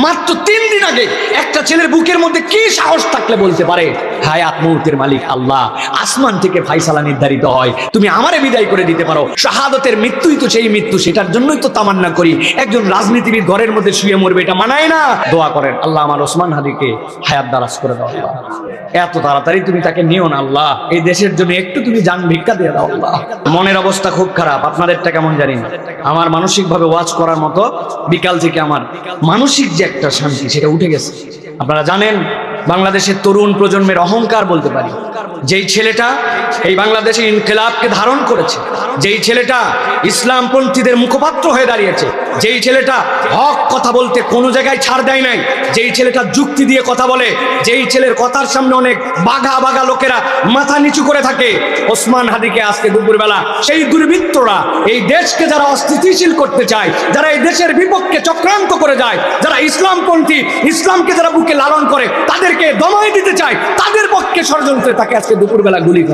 মাত্র 3 দিন আগে একটা ছেলের বুকের মধ্যে কি সাহস থাকলে বলতে পারে হায়াত মউতের মালিক আল্লাহ, আসমান থেকে ফায়সালা নির্ধারিত হয়, তুমি আমারে বিদায় করে দিতে পারো। শাহাদাতের মৃত্যুই তো সেই মৃত্যু, সেটার জন্যই তো তামান্না করি। একজন রাজনীতিবিদ ঘরের মধ্যে শুয়ে মরবে, এটা মানায় না। দোয়া করেন আল্লাহ আমার ওসমান হাদিকে হায়াত দারাজ করে দাও আল্লাহ। এত তাড়াতাড়ি তুমি তাকে নিও না আল্লাহ, এই দেশের জন্য একটু তুমি জান ভিক্ষা দিয়ে দাও আল্লাহ। মনের অবস্থা খুব খারাপ, আপনাদেরটা কেমন জানি না। আমার মানসিক ভাবে ওয়াজ করার মতো বিকাল থেকে আমার মানসিক যে একটা শান্তি সেটা উঠে গেছে। আপনারা জানেন বাংলাদেশের তরুণ প্রজন্মের অহংকার বলতে পারি, যেই ছেলেটা এই বাংলাদেশে ইনকিলাবকে ধারণ করেছে, যেই ছেলেটা ইসলামপন্থীদের মুখপাত্র হয়ে দাঁড়িয়েছে, যেই ছেলেটা হক কথা বলতে কোনো জায়গায় ছাড় দেয় নাই, যেই ছেলেটা যুক্তি দিয়ে কথা বলে, যেই ছেলের কথার সামনে অনেক বাঘা বাঘা লোকেরা মাথা নিচু করে থাকে, ওসমান হাদিকে আজকে দুপুরবেলা সেই দুর্বৃত্তরা এই দেশকে যারা অস্থিতিশীল করতে চায়, যারা এই দেশের বিপক্ষে চক্রান্ত করে যায়, যারা ইসলামপন্থী, ইসলামকে যারা বুকে লালন করে তাদেরকে দমাই দিতে চায়, তাদের পক্ষে ষড়যন্ত্রে তাকে আজকে দুপুরবেলা গুলি করে।